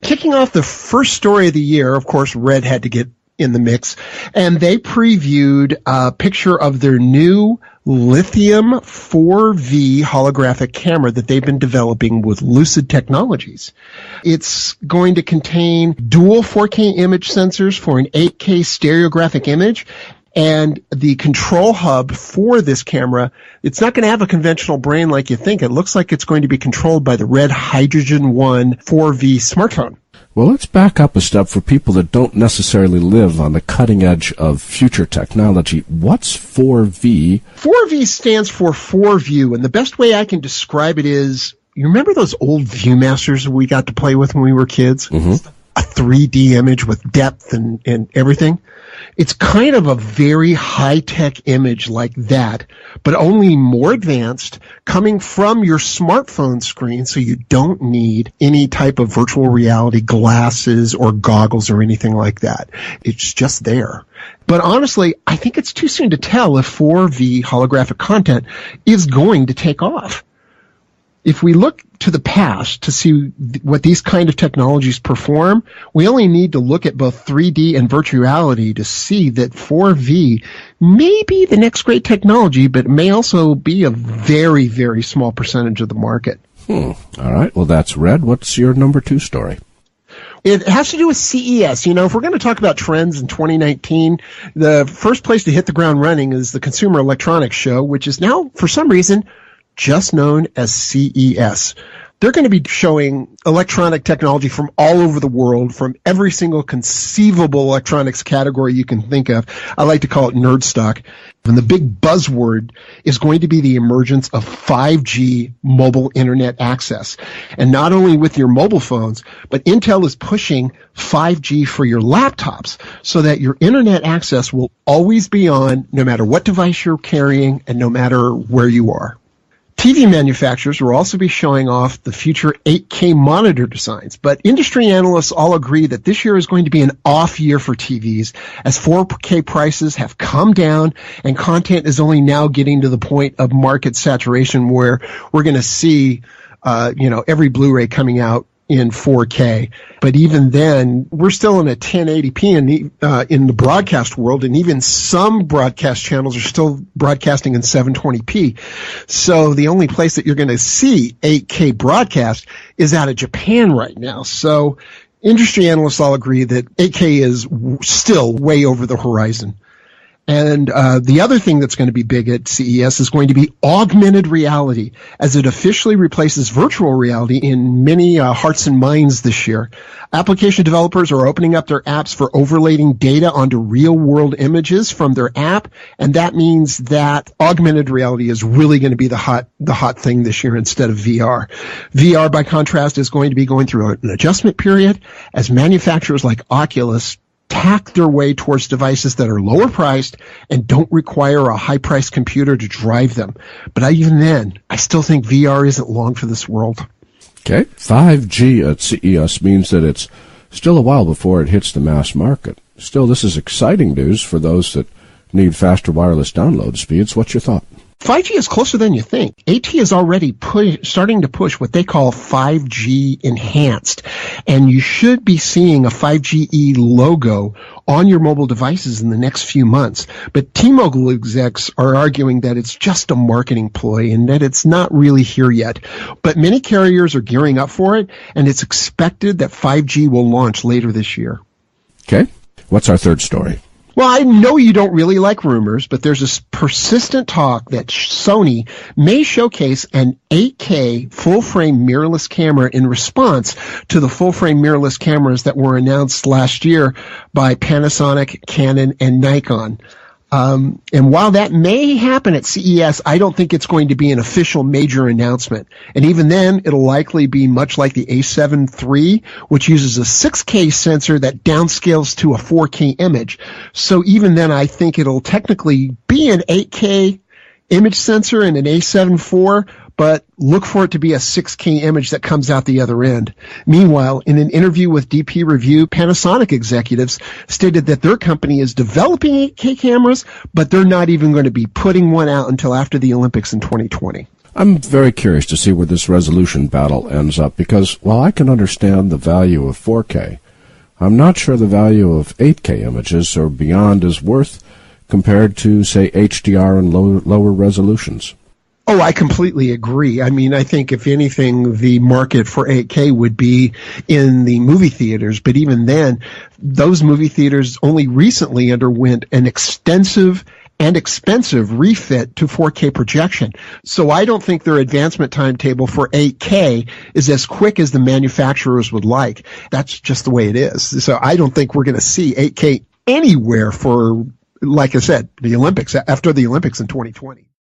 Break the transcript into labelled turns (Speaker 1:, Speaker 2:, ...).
Speaker 1: Kicking off the first story of the year, of course, Red had to get in the mix, and they previewed a picture of their new lithium 4V holographic camera that they've been developing with Lucid Technologies. It's going to contain dual 4K image sensors for an 8K stereographic image, and the control hub for this camera, it's not going to have a conventional brain like you think. It looks like it's going to be controlled by the Red Hydrogen One 4V smartphone.
Speaker 2: Well, let's back up a step for people that don't necessarily live on the cutting edge of future technology. What's 4V?
Speaker 1: 4V stands for 4View, and the best way I can describe it is, you remember those old Viewmasters we got to play with when we were kids?
Speaker 2: Mm-hmm.
Speaker 1: A 3D image with depth and everything. It's kind of a very high-tech image like that, but only more advanced, coming from your smartphone screen, so you don't need any type of virtual reality glasses or goggles or anything like that. It's just there. But honestly, I think it's too soon to tell if 4V holographic content is going to take off. If we look to the past to see what these kind of technologies perform, we only need to look at both 3D and virtual reality to see that 4V may be the next great technology, but it may also be a very, very small percentage of the market.
Speaker 2: All right. Well, that's Red. What's your number 2 story?
Speaker 1: It has to do with CES. You know, if we're going to talk about trends in 2019, the first place to hit the ground running is the Consumer Electronics Show, which is now, for some reason, just known as CES. They're going to be showing electronic technology from all over the world, from every single conceivable electronics category you can think of. I like to call it nerd stock. And the big buzzword is going to be the emergence of 5G mobile internet access. And not only with your mobile phones, but Intel is pushing 5G for your laptops so that your internet access will always be on no matter what device you're carrying and no matter where you are. TV manufacturers will also be showing off the future 8K monitor designs, but industry analysts all agree that this year is going to be an off year for TVs as 4K prices have come down and content is only now getting to the point of market saturation where we're going to see, every Blu-ray coming out in 4K. But even then, we're still in a 1080p in the broadcast world, and even some broadcast channels are still broadcasting in 720p. So the only place that you're going to see 8K broadcast is out of Japan right now. So industry analysts all agree that 8K is still way over the horizon. And the other thing that's going to be big at CES is going to be augmented reality, as it officially replaces virtual reality in many hearts and minds this year. Application developers are opening up their apps for overlaying data onto real-world images from their app, and that means that augmented reality is really going to be the hot thing this year instead of VR. VR, by contrast, is going to be going through an adjustment period as manufacturers like Oculus tack their way towards devices that are lower priced and don't require a high-priced computer to drive them. But even then, I still think VR isn't long for this world.
Speaker 2: Okay. 5G at CES means that it's still a while before it hits the mass market. Still, this is exciting news for those that need faster wireless download speeds. What's your thought?
Speaker 1: 5G is closer than you think. AT is already starting to push what they call 5G enhanced, and you should be seeing a 5GE logo on your mobile devices in the next few months. But T-Mobile execs are arguing that it's just a marketing ploy and that it's not really here yet. But many carriers are gearing up for it, and it's expected that 5G will launch later this year.
Speaker 2: Okay. What's our third story?
Speaker 1: Well, I know you don't really like rumors, but there's this persistent talk that Sony may showcase an 8K full-frame mirrorless camera in response to the full-frame mirrorless cameras that were announced last year by Panasonic, Canon, and Nikon. And while that may happen at CES, I don't think it's going to be an official major announcement. And even then, it'll likely be much like the A7 III, which uses a 6K sensor that downscales to a 4K image. So even then, I think it'll technically be an 8K image sensor in an A7 IV, but look for it to be a 6K image that comes out the other end. Meanwhile, in an interview with DP Review, Panasonic executives stated that their company is developing 8K cameras, but they're not even going to be putting one out until after the Olympics in 2020.
Speaker 2: I'm very curious to see where this resolution battle ends up, because while I can understand the value of 4K, I'm not sure the value of 8K images or beyond is worth compared to, say, HDR and lower resolutions.
Speaker 1: Oh, I completely agree. I mean, I think if anything, the market for 8K would be in the movie theaters. But even then, those movie theaters only recently underwent an extensive and expensive refit to 4K projection. So I don't think their advancement timetable for 8K is as quick as the manufacturers would like. That's just the way it is. So I don't think we're going to see 8K anywhere for, like I said, the Olympics, after the Olympics in 2020.